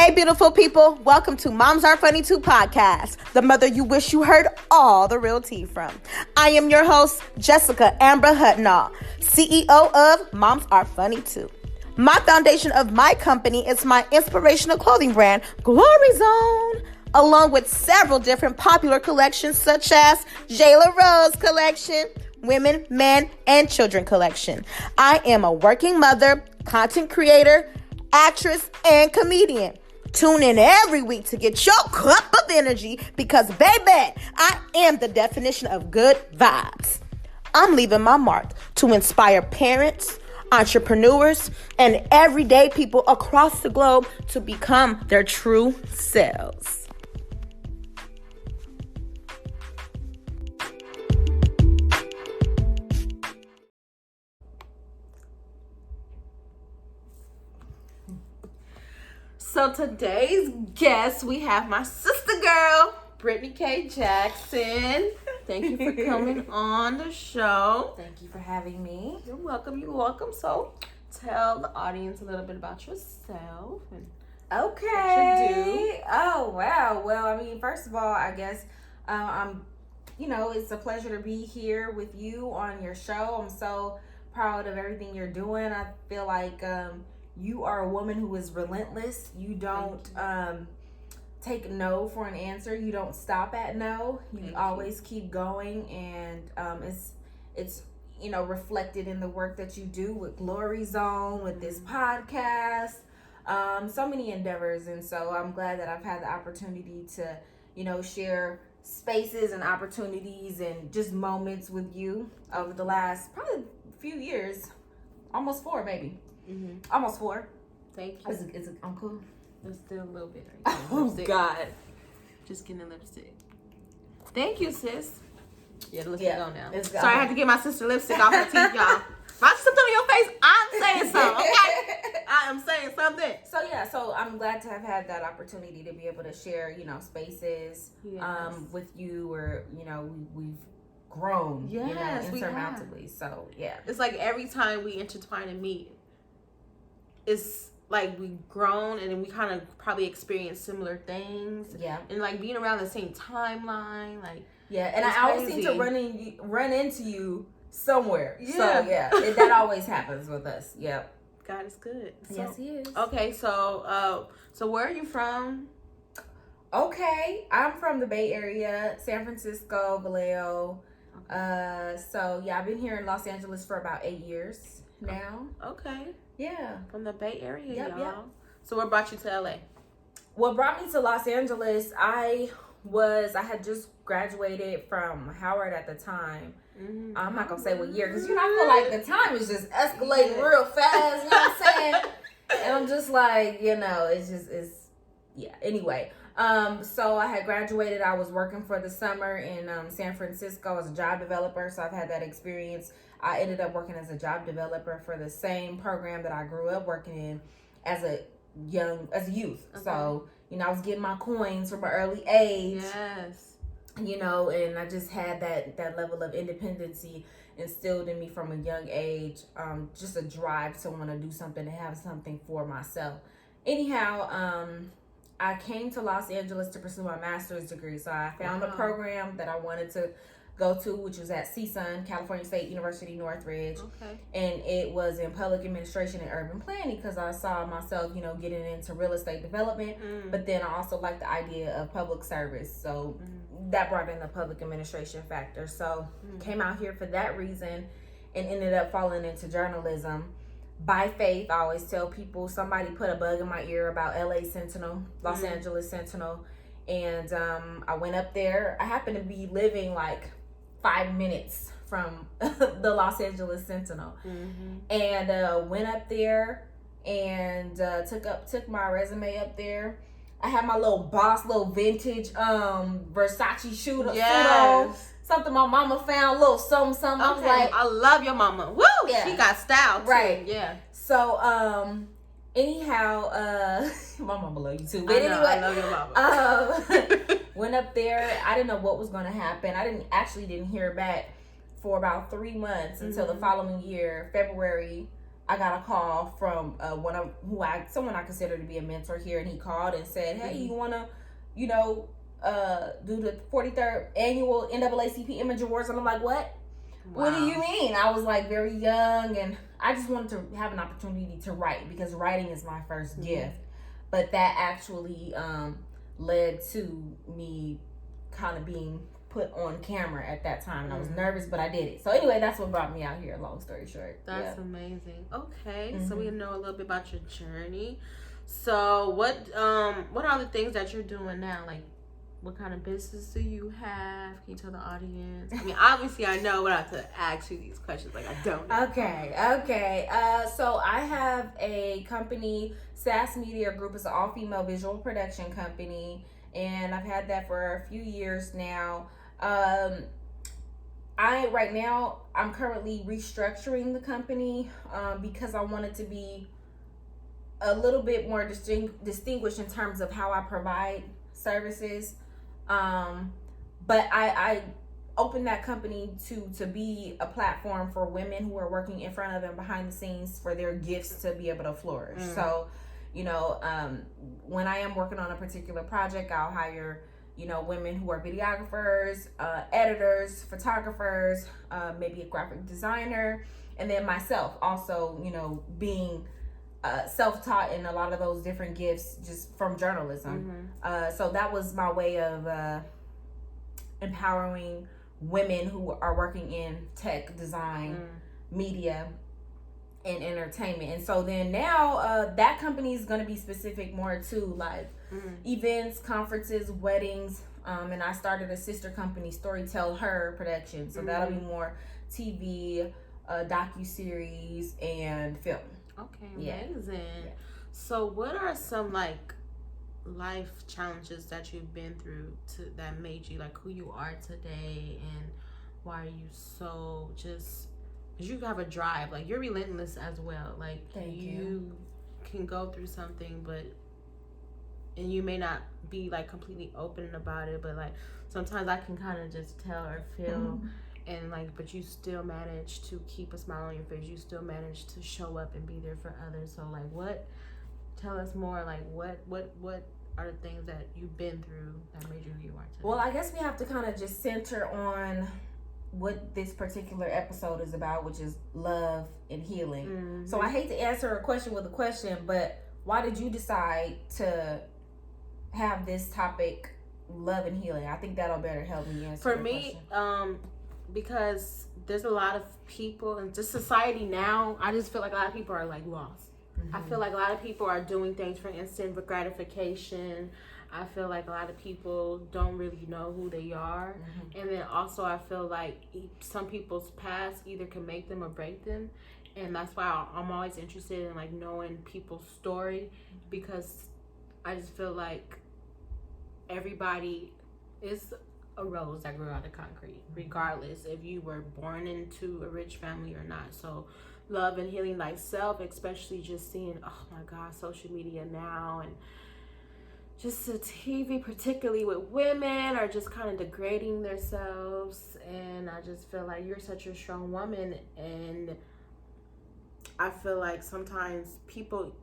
Hey, beautiful people. Welcome to Moms Are Funny Too podcast, the mother you wish you heard all the real tea from. I am your host, Jessica Amber Hutnall, CEO of Moms Are Funny Too. My foundation of my company is my inspirational clothing brand, Glory Zone, along with several different popular collections such as Jayla Rose collection, women, men, and children collection. I am a working mother, content creator, actress, and comedian. Tune in every week to get your cup of energy because, baby, I am the definition of good vibes. I'm leaving my mark to inspire parents, entrepreneurs, and everyday people across the globe to become their true selves. So today's guest, we have my sister girl, Brittany K. Jackson. Thank you for coming on the show. Thank you for having me. You're welcome. You're welcome. So tell the audience a little bit about yourself. And Okay. what you do. Oh, wow. Well, I mean, first of all, I guess it's a pleasure to be here with you on your show. I'm so proud of everything you're doing. I feel like you are a woman who is relentless. You don't take no for an answer. You don't stop at no. You always keep going, and it's reflected in the work that you do with Glory Zone, with this podcast, so many endeavors. And so I'm glad that I've had the opportunity to share spaces and opportunities and just moments with you over the last probably few years, almost 4 maybe. Almost 4. Thank you. Is it uncle? There's still a little bit right there. Oh, Lipstick. God. Just getting a lipstick. Thank you, sis. Yeah, the lipstick on now. It's Sorry, I had to get my sister lipstick off her teeth, y'all. My sister on your face, I'm saying something, okay? I am saying something. So I'm glad to have had that opportunity to be able to share, spaces with you where, we've grown, insurmountably. So, yeah. It's like every time we intertwine and meet, it's like we've grown and then we kind of probably experience similar things. Yeah. And like being around the same timeline, like and I always seem to run into you somewhere. Yeah. So that always happens with us. Yep. God is good. So, yes, He is. Okay, so where are you from? Okay, I'm from the Bay Area, San Francisco, Vallejo. I've been here in Los Angeles for about 8 years now. Okay. Yeah. From the Bay Area, Yep, y'all. yep. So what brought you to LA? What brought me to Los Angeles, I had just graduated from Howard at the time. Mm-hmm. I'm not gonna say what year, because I feel like the time is just escalating real fast, you know what I'm saying? And I'm just like, anyway. So I had graduated. I was working for the summer in San Francisco as a job developer, so I've had that experience. I ended up working as a job developer for the same program that I grew up working in as a youth. Okay. So, I was getting my coins from an early age. Yes. And I just had that level of independency instilled in me from a young age. Just a drive to want to do something, to have something for myself. Anyhow, I came to Los Angeles to pursue my master's degree. So I found a program that I wanted to go to, which was at CSUN, California State University, Northridge. Okay. And it was in public administration and urban planning, because I saw myself, getting into real estate development. But then I also liked the idea of public service. So that brought in the public administration factor. So came out here for that reason and ended up falling into journalism. By faith, I always tell people, somebody put a bug in my ear about LA Sentinel, Los Angeles Sentinel. And I went up there. I happened to be living like 5 minutes from the Los Angeles Sentinel. And went up there and took my resume up there. I had my little vintage Versace suit on. Something my mama found, little something. Okay. I was like, I love your mama. Woo! Yeah. She got style too. Right. Yeah. So anyhow, my mama love you too. But anyway, I love your mama. Went up there. I didn't know what was going to happen. I didn't hear back for about 3 months until the following year, February I got a call from someone I consider to be a mentor here, and he called and said, "Hey, you wanna, you know, do the 43rd annual NAACP Image Awards?" And I'm like, "What? Wow. What do you mean?" I was like very young, and I just wanted to have an opportunity to write because writing is my first gift. But that actually led to me kind of being put on camera at that time, and I was nervous, but I did it. So anyway, that's what brought me out here, long story short. That's amazing. Okay, so we know a little bit about your journey. So what are the things that you're doing now? Like, what kind of business do you have? Can you tell the audience? I mean, obviously I know, but I have to ask you these questions like I don't know. Okay. So I have a company, SAS Media Group. Is an all-female visual production company, and I've had that for a few years now. I'm currently restructuring the company because I want it to be a little bit more distinguished in terms of how I provide services. But I opened that company to be a platform for women who are working in front of and behind the scenes for their gifts to be able to flourish. So, when I am working on a particular project, I'll hire women who are videographers, editors, photographers, maybe a graphic designer, and then myself also, being self-taught in a lot of those different gifts just from journalism. So that was my way of empowering women who are working in tech, design, media, and entertainment. And so then now that company is going to be specific more to like events, conferences, weddings, and I started a sister company, Storytell Her Productions. So that'll be more TV, docu-series, and film. Okay, amazing. Yeah. So what are some like life challenges that you've been through that made you like who you are today, and why are you so just, because you have a drive, like you're relentless as well, like you can go through something and you may not be like completely open about it, but like sometimes I can kind of just tell or feel and like, but you still manage to keep a smile on your face, you still manage to show up and be there for others. So like tell us more, like what are the things that you've been through that made you who you are today? Well, I guess we have to kind of just center on what this particular episode is about, which is love and healing. So I hate to answer a question with a question, but why did you decide to have this topic, love and healing? I think that'll better help me answer for me question. Because there's a lot of people in just society now, I just feel like a lot of people are like lost. I feel like a lot of people are doing things for instant gratification. I feel like a lot of people don't really know who they are. And then also I feel like some people's past either can make them or break them. And that's why I'm always interested in like knowing people's story, because I just feel like everybody is a rose that grew out of concrete, regardless if you were born into a rich family or not. So love and healing thyself, especially just seeing, oh my God, social media now and just the TV, particularly with women, are just kind of degrading themselves. And I just feel like you're such a strong woman, and I feel like sometimes people,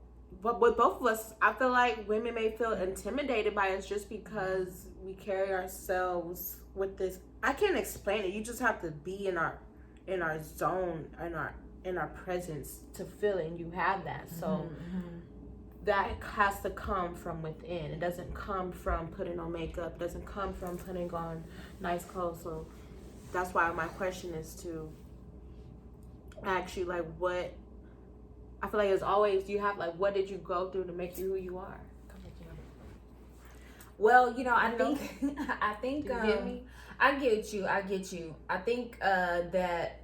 but with both of us, I feel like women may feel intimidated by us just because we carry ourselves with this. I can't explain it. You just have to be in our zone, in our presence to feel it, and you have that. So that has to come from within. It doesn't come from putting on makeup. It doesn't come from putting on nice clothes. So that's why my question is to ask you, like, what, I feel like as always, you have, like, what did you go through to make you who you are? Well, I think, Do you get me? I get you. I think that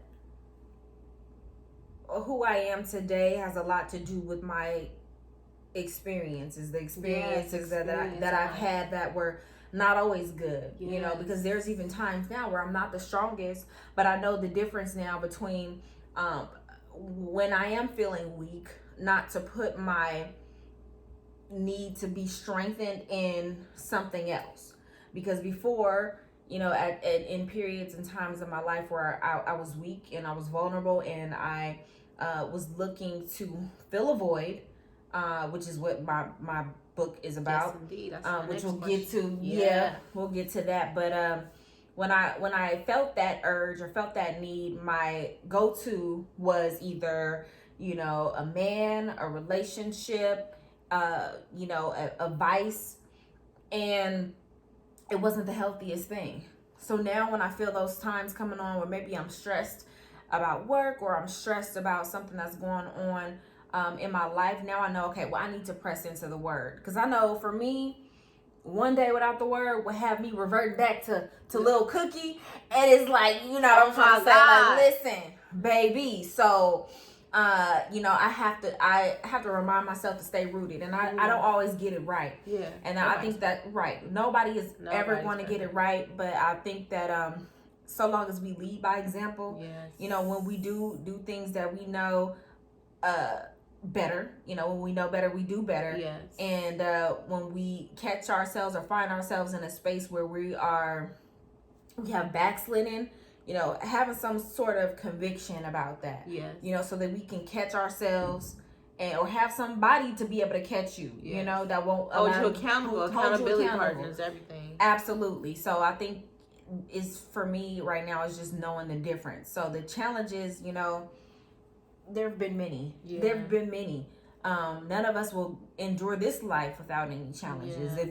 who I am today has a lot to do with my experiences, the experiences that I've had that were not always good, because there's even times now where I'm not the strongest, but I know the difference now between when I am feeling weak, not to put my need to be strengthened in something else. Because before, in periods and times of my life where I was weak and I was vulnerable and I was looking to fill a void, which is what my book is about. Yes, indeed. That's which we'll get to. Yeah, we'll get to that. But when I felt that urge or felt that need, my go-to was either, a man, a relationship, a vice, and it wasn't the healthiest thing. So now when I feel those times coming on where maybe I'm stressed about work or I'm stressed about something that's going on in my life, now I know, okay, well, I need to press into the word. Because I know for me, one day without the word would have me revert back to little Cookie. And it's like, what I'm trying to say, like, listen, baby. So, I have to remind myself to stay rooted. And I don't always get it right. Yeah. And I think that, right, nobody is ever going to get it right. But I think that so long as we lead by example, when we do things that we know better, when we know better, we do better. Yes. And when we catch ourselves or find ourselves in a space where we have backslidden, having some sort of conviction about that. Yes. So that we can catch ourselves or have somebody to be able to catch you, that won't hold you accountable. Accountability partners, everything. Absolutely. So I think is for me right now is just knowing the difference. So the challenge is, there have been many. Yeah. There have been many. None of us will endure this life without any challenges. Yeah.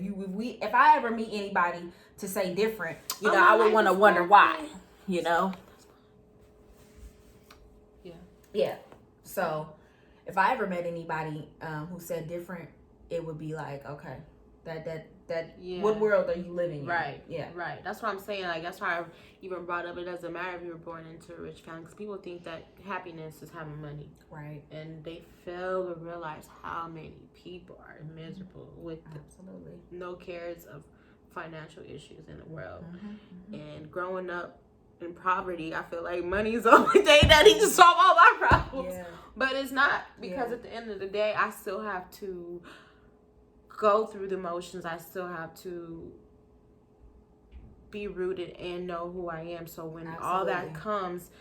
If I ever meet anybody to say different, I would want to wonder why. Yeah. Yeah. So if I ever met anybody who said different, it would be like, okay, that what world are you living in? Right. Yeah. Right. That's what I'm saying. Like, that's why I even brought up, it doesn't matter if you were born into a rich family, because people think that happiness is having money. Right. And they fail to realize how many people are miserable with no cares of financial issues in the world. Mm-hmm. And growing up in poverty, I feel like money is the only thing that he can solve all my problems. Yeah. But it's not, because at the end of the day, I still have to go through the motions. I still have to be rooted and know who I am. So when all that comes,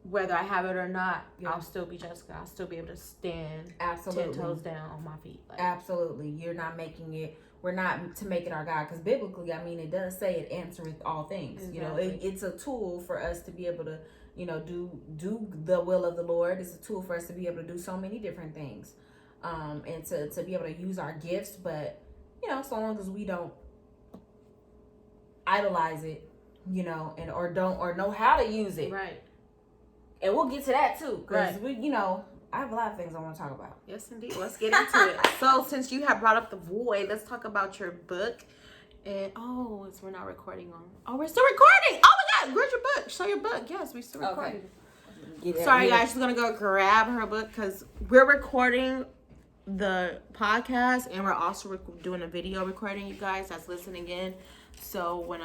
whether I have it or not, I'll still be Jessica. I'll still be able to stand 10 toes down on my feet. Like, absolutely. You're not making it. We're not to make it our God, because biblically, it does say it answereth all things. Exactly. It's a tool for us to be able to, do the will of the Lord. It's a tool for us to be able to do so many different things. And to be able to use our gifts, but so long as we don't idolize it, and or know how to use it, right? And we'll get to that too, because I have a lot of things I want to talk about. Yes, indeed. Let's get into it. So, since you have brought up the void, let's talk about your book. And we're not recording on. Oh, we're still recording. Oh my God, where's your book? Show your book. Yes, we still recording. Okay. Sorry, guys. She's gonna go grab her book because we're recording the podcast, and we're also doing a video recording, you guys that's listening in. So when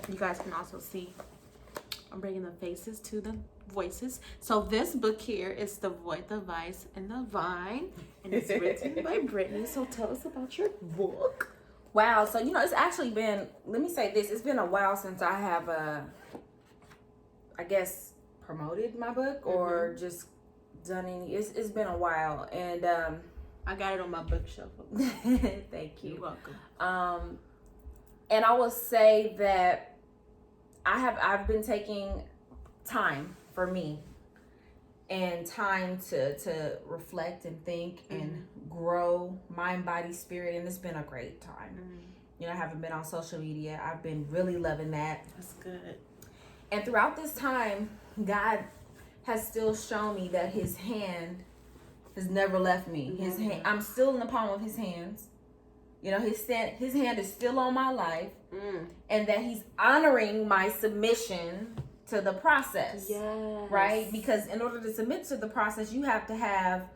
you guys can also see, I'm bringing the faces to the voices. So this book here is The Void, the Vice, and the Vine, and it's written by Brittany. So tell us about your book. Wow. So it's actually been, let me say this, it's been a while since I have I guess promoted my book or just done any. It's been a while, and I got it on my bookshelf. Thank you. You're welcome. And I will say that I've been taking time for me and time to reflect and think and grow mind, body, spirit, and it's been a great time. I haven't been on social media. I've been really loving that. That's good. And throughout this time, God has still shown me that His hand has never left me. His hand, I'm still in the palm of His hands. His hand is still on my life, and that He's honoring my submission to the process. Yes. Right? Because in order to submit to the process, you have to have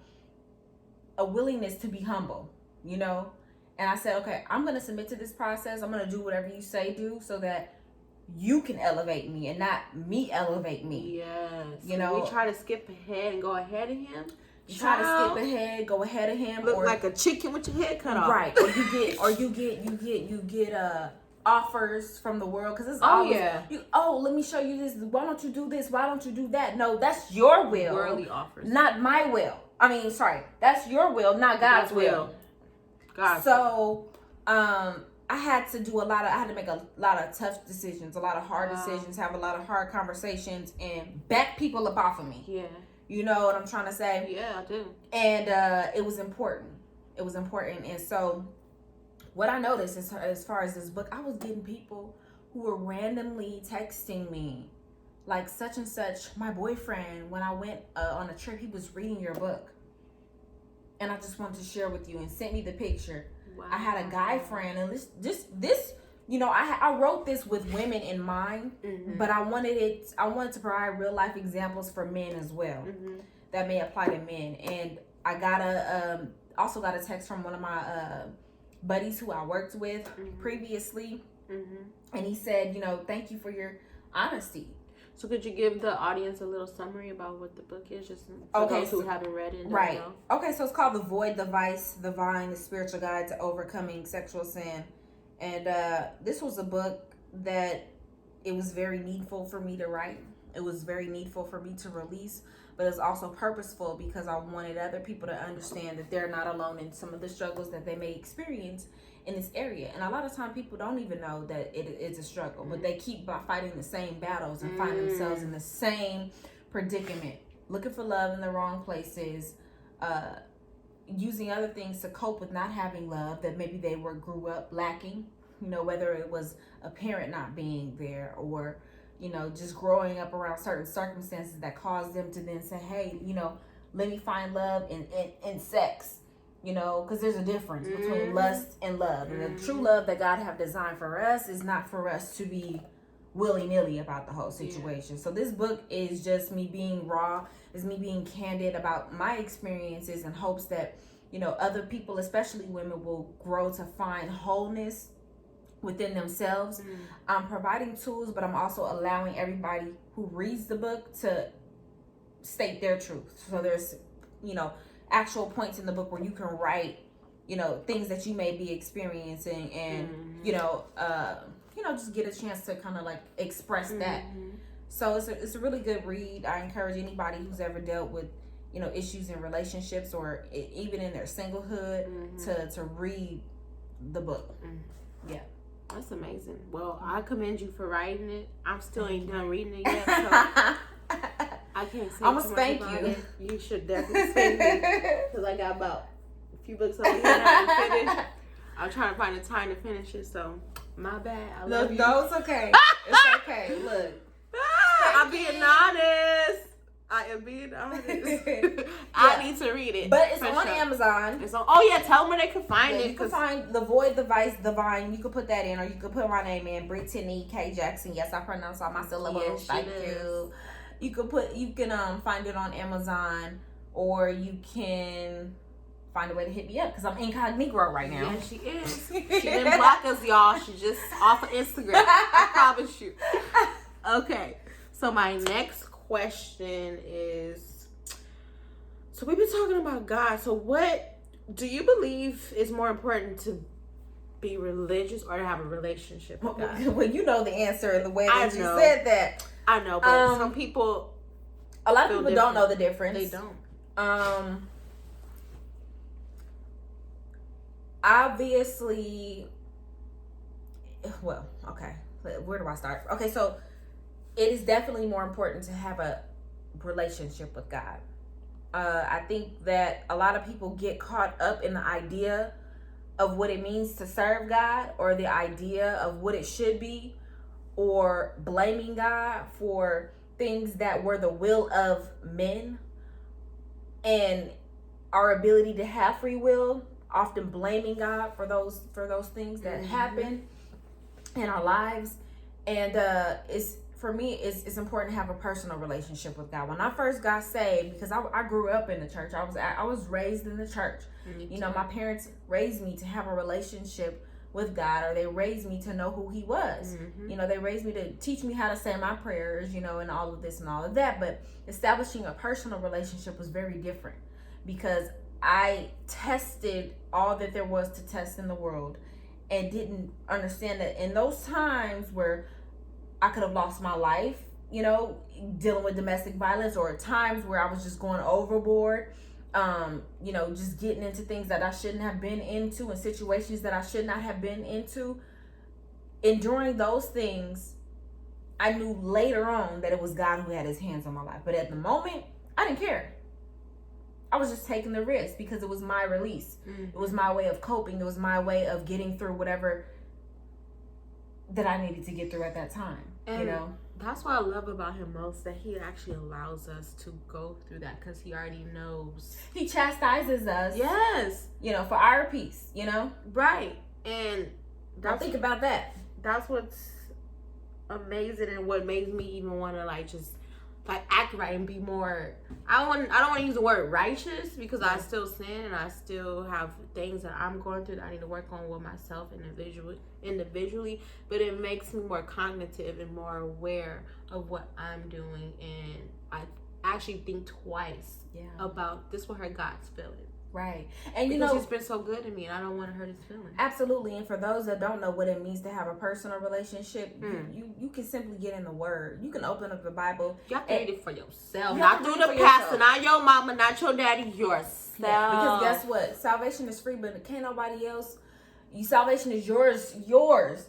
a willingness to be humble, And I said, okay, I'm going to submit to this process. I'm going to do whatever you say do, so that you can elevate me and not me elevate me. Yes. We try to skip ahead and go ahead of Him. You try to skip ahead, go ahead of Him, look like a chicken with your head cut off. Right. Or you get offers from the world, because it's let me show you this. Why don't you do this? Why don't you do that? No, that's your will. Worldly offers, not my will. I mean, sorry, that's your will, not God's will. So, I had to make a lot of tough decisions, a lot of hard decisions, have a lot of hard conversations, and back people up off of me. Yeah. You know what I'm trying to say? Yeah, I do. And it was important. It was important. And so what I noticed is, as far as this book, I was getting people who were randomly texting me, like, such and such, my boyfriend, when I went on a trip, he was reading your book. And I just wanted to share with you, and sent me the picture. Wow. I had a guy friend, and this you know, I wrote this with women in mind, but I wanted to provide real life examples for men as well, that may apply to men. And I also got a text from one of my buddies who I worked with previously, and he said, you know, thank you for your honesty. So could you give the audience a little summary about what the book is, just for those who haven't read it? Right. Okay, so it's called The Void, the Vice, the Vine, the Spiritual Guide to Overcoming Sexual Sin. And this was a book that it was very needful for me to write. It was very needful for me to release, but it's also purposeful because I wanted other people to understand that they're not alone in some of the struggles that they may experience in this area. And a lot of time people don't even know that it's a struggle, but they keep fighting the same battles and find themselves in the same predicament, looking for love in the wrong places, using other things to cope with not having love that maybe they grew up lacking, you know, whether it was a parent not being there, or, you know, just growing up around certain circumstances that caused them to then say, hey, you know, let me find love in sex, you know, because there's a difference between lust and love. And the true love that God have designed for us is not for us to be willy-nilly about the whole situation. So this book is just me being raw, is me being candid about my experiences, in hopes that, you know, other people, especially women, will grow to find wholeness within themselves. I'm providing tools, but I'm also allowing everybody who reads the book to state their truth. So there's, you know, actual points in the book where you can write, you know, things that you may be experiencing, and you know, just get a chance to kind of like express that. So it's a really good read. I encourage anybody who's ever dealt with, you know, issues in relationships, or even in their singlehood, to read the book. Yeah. That's amazing. Well, I commend you for writing it. I'm still ain't done reading it yet, so I can't say I'm gonna spank you. You should definitely spank me, because I got about a few books over here that I haven't finished. I'm trying to find a time to finish it, so my bad. I love you. No, it's okay. It's okay. Look, I'm being honest. I am being honest. I need to read it. But it's on Amazon. It's on. Oh yeah, tell them where they can find it. You can find The Void, the Vice, the Vine. You can put that in, or you can put my name in, Brittany K. Jackson. Yes, I pronounce all my syllables. Thank you. You can find it on Amazon, or you can find a way to hit me up, because I'm incognito right now. Yeah, she is. She didn't block us, y'all. She just off of Instagram. I promise you. Okay, so my next question is, so we've been talking about God. So what do you believe is more important, to be religious or to have a relationship with God? Well, you know the answer in the way that you said that. I know, but some people, a lot of people don't know the difference. They don't. Obviously, well, okay. Where do I start? Okay, so it is definitely more important to have a relationship with God. I think that a lot of people get caught up in the idea of what it means to serve God, or the idea of what it should be, or blaming God for things that were the will of men, and our ability to have free will, often blaming God for those things that happen in our lives. And for me, it's important to have a personal relationship with God. When I first got saved, because I grew up in the church, I was raised in the church. You know, my parents raised me to have a relationship with God, or they raised me to know who He was. You know, they raised me to teach me how to say my prayers, you know, and all of this and all of that. But establishing a personal relationship was very different, because I tested all that there was to test in the world, and didn't understand that in those times where I could have lost my life, you know, dealing with domestic violence, or times where I was just going overboard, you know, just getting into things that I shouldn't have been into and situations that I should not have been into. Enduring those things, I knew later on that it was God who had his hands on my life. But at the moment, I didn't care. I was just taking the risk because it was my release. It was my way of coping. It was my way of getting through whatever that I needed to get through at that time. And you know, that's what I love about him most, that he actually allows us to go through that because he already knows. He chastises us. Yes. You know, for our peace, you know? Right. And I think about that. That's what's amazing, and what makes me even want to like just like act right and be more. I don't want to use the word righteous because I still sin and I still have things that I'm going through that I need to work on with myself individually. But it makes me more cognitive and more aware of what I'm doing, and I actually think twice about this will hurt God's feelings. Right. And you because know, he's been so good to me and I don't want to hurt his feelings. Absolutely. And for those that don't know what it means to have a personal relationship, you can simply get in the word. You can open up the Bible. You have to read it for yourself. Not through the pastor, not your mama, not your daddy, yourself. Yeah, because guess what? Salvation is free, but can't nobody else. Salvation is yours.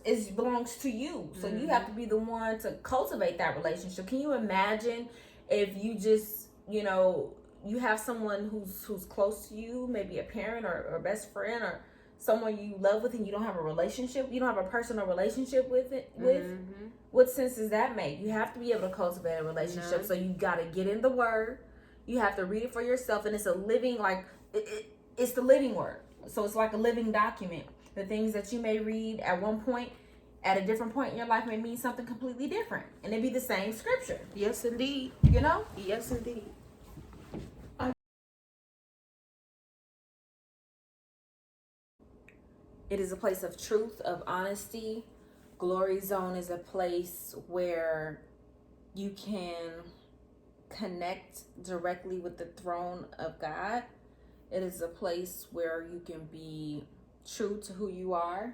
It belongs to you. So you have to be the one to cultivate that relationship. Can you imagine if you just, you know, you have someone who's close to you, maybe a parent or best friend or someone you love with, and you don't have a relationship, you don't have a personal relationship with what sense does that make? You have to be able to cultivate a relationship. So you got to get in the word. You have to read it for yourself, and it's a living, like it's the living word. So it's like a living document. The things that you may read at one point, at a different point in your life, may mean something completely different, and it be the same scripture. Yes, indeed. You know? Yes, indeed. It is a place of truth, of honesty. Glory Zone is a place where you can connect directly with the throne of God. It is a place where you can be true to who you are.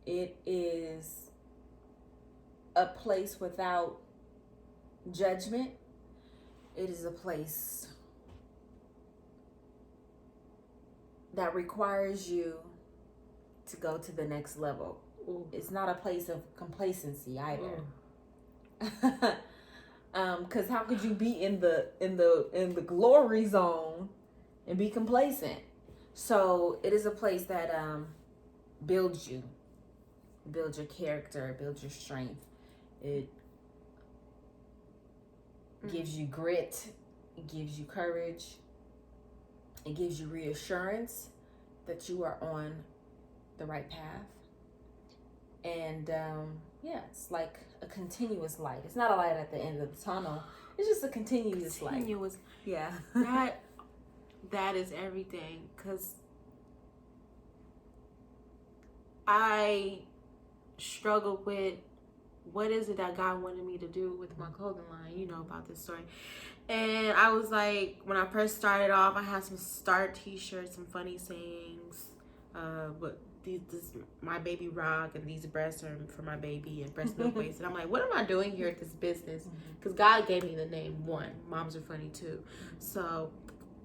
It is a place without judgment. It is a place that requires you to go to the next level. It's not a place of complacency either. Because how could you be in the glory zone and be complacent? So it is a place that builds you, builds your character, builds your strength. It gives you grit. It gives you courage. It gives you reassurance that you are on the right path. And it's like a continuous light. It's not a light at the end of the tunnel. It's just a continuous light. Yeah. That is everything. Because I struggle with what is it that God wanted me to do with my clothing line. You know about this story. And I was like, when I first started off, I had some start t-shirts, some funny sayings. But this my baby rock, and these breasts are for my baby, and breast milk waist. And I'm like, what am I doing here at this business? Because God gave me the name one. Moms are funny too. So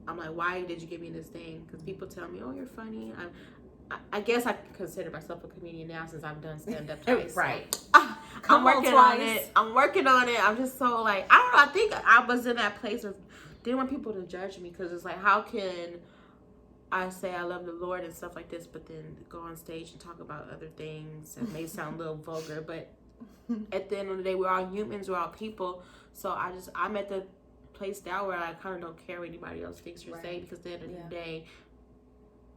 I'm like, why did you give me this name? Because people tell me, oh, you're funny. I guess I consider myself a comedian now since I've done stand-up twice. Right. I'm working on it. I'm just so like, I don't know. I think I was in that place of didn't want people to judge me, because it's like, how can I say I love the Lord and stuff like this, but then go on stage and talk about other things that may sound a little vulgar, but at the end of the day, we're all humans, we're all people. So I'm at the place now where I kind of don't care what anybody else thinks or say, because at the end of the day,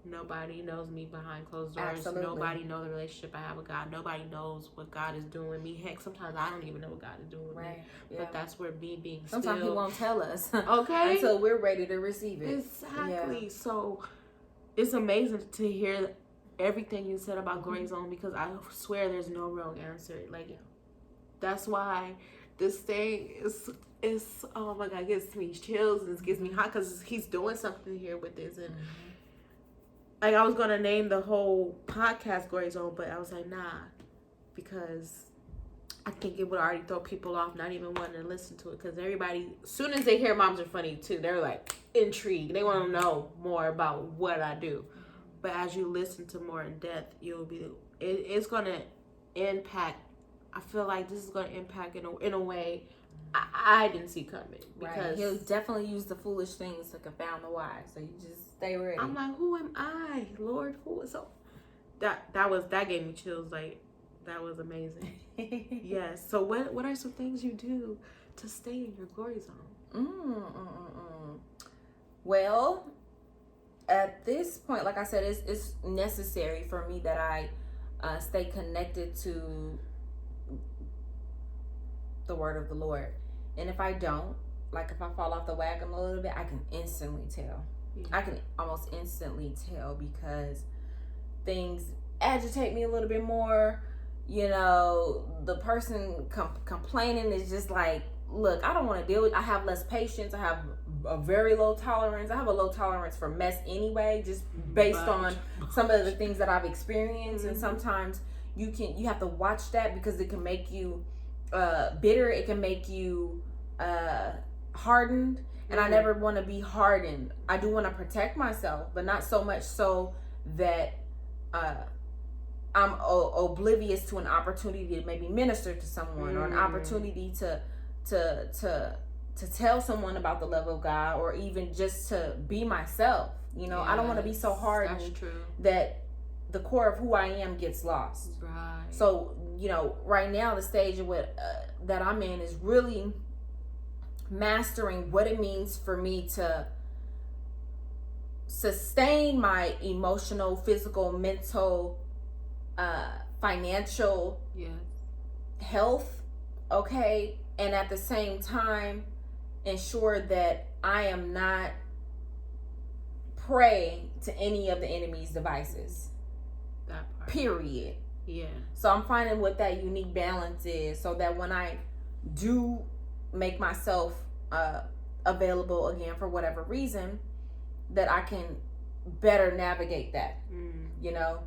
nobody knows me behind closed doors. Absolutely. Nobody knows the relationship I have with God. Nobody knows what God is doing with me. Heck, sometimes I don't even know what God is doing with me. Yeah. But that's where me being sometimes still. He won't tell us. Okay. Until we're ready to receive it. Exactly. Yeah. So it's amazing to hear everything you said about Glory Zone, because I swear there's no wrong answer. Like, that's why this thing is oh my God, it gives me chills and it gives me hot, because he's doing something here with this. And like, I was going to name the whole podcast Glory Zone, but I was like, nah, because I think it would already throw people off, not even wanting to listen to it. Because everybody, as soon as they hear Moms Are Funny too, they're like intrigued. They want to know more about what I do. But as you listen to more in depth, it's going to impact. I feel like this is going to impact in a way I didn't see coming. Because he'll definitely use the foolish things to confound the wise. So you just stay ready. I'm like, who am I, Lord? Who is so? That gave me chills. Like, that was amazing. Yes. So what are some things you do to stay in your glory zone? Well, at this point, like I said, it's necessary for me that I stay connected to the word of the Lord. And if I don't, like if I fall off the wagon a little bit, I can instantly tell. Yeah. I can almost instantly tell because things agitate me a little bit more. You know, the person complaining is just like, look, I don't want to deal with it. I have less patience. I have a very low tolerance. I have a low tolerance for mess anyway, just based on some of the things that I've experienced. And sometimes you have to watch that because it can make you bitter. It can make you hardened. And I never want to be hardened. I do want to protect myself, but not so much so that I'm oblivious to an opportunity to maybe minister to someone or an opportunity to tell someone about the love of God, or even just to be myself. You know, I don't want to be so hardened that the core of who I am gets lost. Right. So, you know, right now the stage of what that I'm in is really mastering what it means for me to sustain my emotional, physical, mental, financial health, okay, and at the same time ensure that I am not prey to any of the enemy's devices. That part. Period. Yeah. So I'm finding what that unique balance is, so that when I do make myself available again for whatever reason, that I can better navigate that. You know,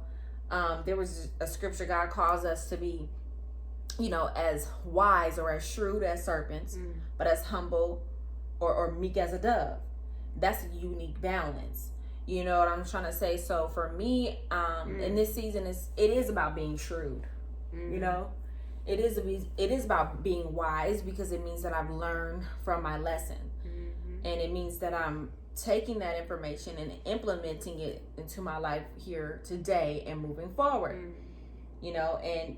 there was a scripture, God calls us to be, you know, as wise or as shrewd as serpents, but as humble or meek as a dove. That's a unique balance. You know what I'm trying to say? So for me, in this season, it is about being shrewd. You know, it is about being wise, because it means that I've learned from my lesson, and it means that I'm taking that information and implementing it into my life here today and moving forward. You know, and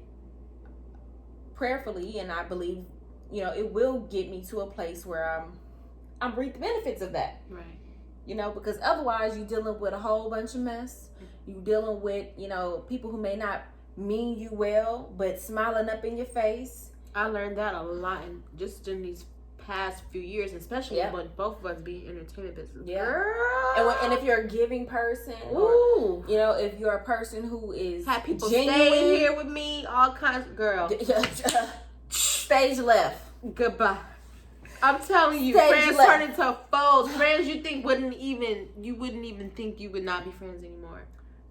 prayerfully, and I believe, you know, it will get me to a place where I'm reap the benefits of that. Right. You know, because otherwise you're dealing with a whole bunch of mess. You're dealing with, you know, people who may not mean you well, but smiling up in your face. I learned that a lot in these past few years, especially when both of us be in entertainment business. Yeah. Girl. And if you're a giving person, or, you know, if you're a person who is had people genuine, staying here with me, all kinds of girl. Stage left. Goodbye. I'm telling you, Stage friends left. turn into foes. Friends you wouldn't even think you would not be friends anymore,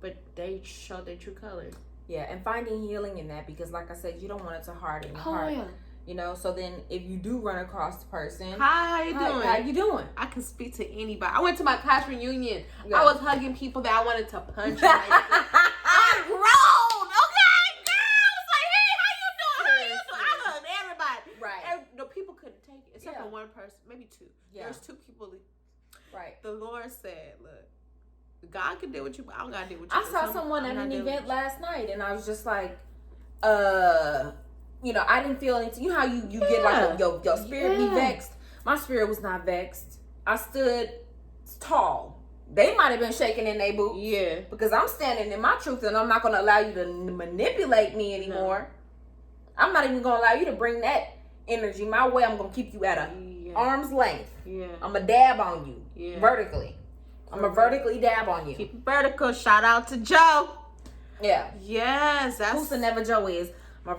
but they show their true colors. Yeah, and finding healing in that, because like I said, you don't want it to harden your heart. Yeah. You know, so then if you do run across the person, how you doing? How you doing? I can speak to anybody. I went to my class reunion. Yeah. I was hugging people that I wanted to punch. I grown, okay, girl. I was like, hey, how you doing? How you doing? I hugged everybody. Right. And the people couldn't take it, except for one person, maybe two. Yeah. There's two people. Right. The Lord said, look, God can deal with you, but I don't gotta deal with you. I saw someone at an event last night, and I was just like, you know, I didn't feel anything. You know how you get like your spirit be vexed? My spirit was not vexed. I stood tall. They might have been shaking in their boots. Yeah. Because I'm standing in my truth, and I'm not going to allow you to manipulate me anymore. No. I'm not even going to allow you to bring that energy my way. I'm going to keep you at a arm's length. Yeah. I'm going to dab on you vertically. I'm going to vertically dab on you. Keep it vertical. Shout out to Joe. Yeah. Yes. That's who's the never Joe is. I'm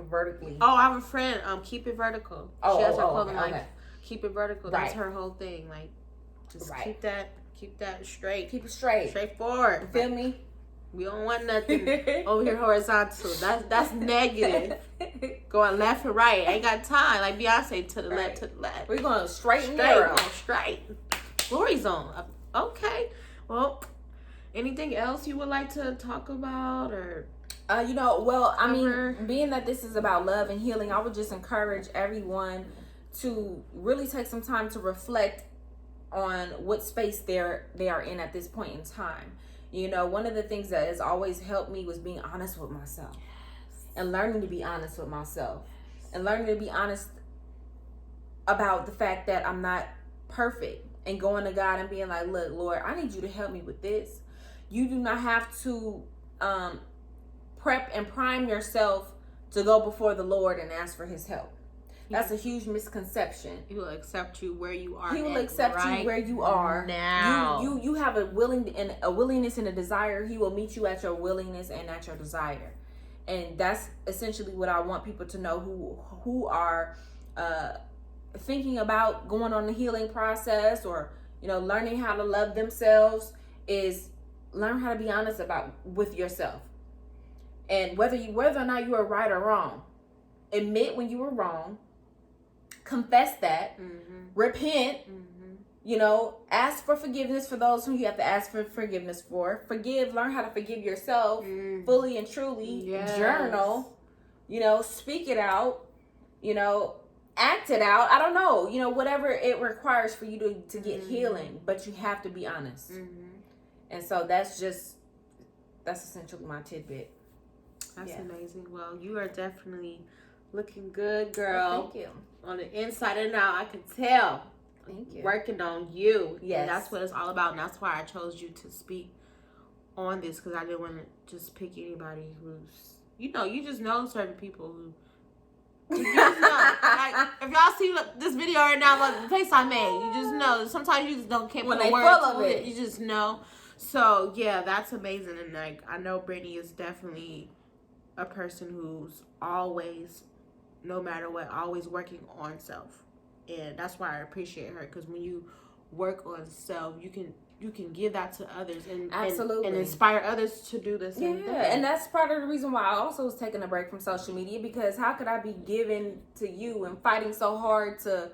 vertically. Oh, I have a friend. Keep it vertical. She has her clothing line. Okay. Keep it vertical. That's her whole thing. Like, just Keep that straight. Keep it straight. Straightforward. You feel me? We don't want nothing over here horizontal. That's negative. Going left and right. Ain't got time. Like Beyonce, to the left, to the left. We're going straight and narrow. Straight. Glory zone. Okay. Well, anything else you would like to talk about or? I mean, being that this is about love and healing, I would just encourage everyone to really take some time to reflect on what space they are in at this point in time. One of the things that has always helped me was being honest with myself. And learning to be honest with myself. And learning to be honest about the fact that I'm not perfect. And going to God and being like, look, Lord, I need you to help me with this. You do not have to prep and prime yourself to go before the Lord and ask for his help. That's a huge misconception. He will accept you where you are. He will accept you where you are now. You have a willingness and a desire. He will meet you at your willingness and at your desire. And that's essentially what I want people to know who are thinking about going on the healing process or learning how to love themselves, is learn how to be honest with yourself. And whether or not you are right or wrong, admit when you were wrong. Confess that, repent, ask for forgiveness for those who you have to ask for forgiveness for. Learn how to forgive yourself fully and truly. Yes. Journal, speak it out, act it out. I don't know, whatever it requires for you to get healing, but you have to be honest. And so that's essentially my tidbit. That's amazing. Well, you are definitely looking good, girl. Well, thank you. On the inside and out, I can tell. Thank you. Working on you. Yes. And that's what it's all about. And that's why I chose you to speak on this, because I didn't want to just pick anybody who's, you just know certain people who, you just know. Like, if y'all see this video right now, like the face I made, you just know. Sometimes you just can't put a word to it. You just know. So, yeah, that's amazing. And, like, I know Brittany is definitely a person who's always, no matter what, always working on self. And that's why I appreciate her, because when you work on self, you can give that to others and absolutely and inspire others to do the same thing. And that's part of the reason why I also was taking a break from social media, because how could I be giving to you and fighting so hard to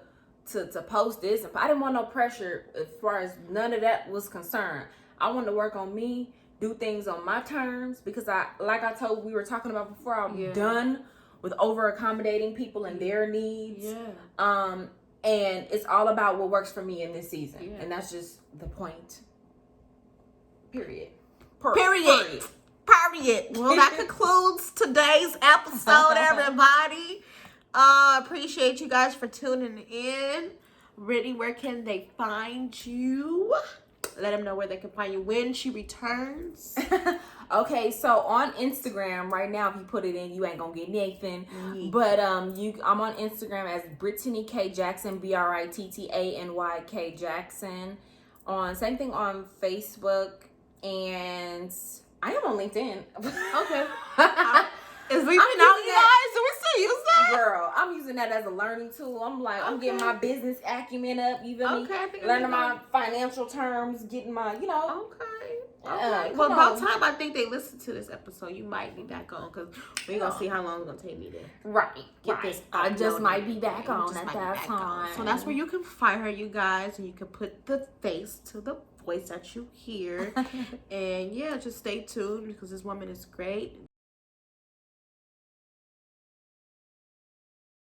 post this? I didn't want no pressure as far as none of that was concerned. I wanted to work on me, do things on my terms, because we were talking about before, I'm done with over accommodating people and their needs. And it's all about what works for me in this season. And that's just the point. Period. Well, that concludes today's episode, everybody. Appreciate you guys for tuning in. Brittany, where can they find you? Let them know where they can find you when she returns. Okay, so on Instagram right now, if you put it in, you ain't gonna get anything. But I'm on Instagram as Brittany K Jackson, BrittanyK Jackson. Same thing on Facebook, and I am on LinkedIn. Okay. Is LinkedIn out, you guys? Do we still use that? Girl, I'm using that as a learning tool. I'm getting my business acumen up. You feel me? Learning my financial terms, getting my, Okay. Well, about time I think they listen to this episode, you might be back on, because we're going to see how long it's going to take me to get this. I just might be back on at that time. So that's where you can find her, you guys, and you can put the face to the voice that you hear. And just stay tuned, because this woman is great.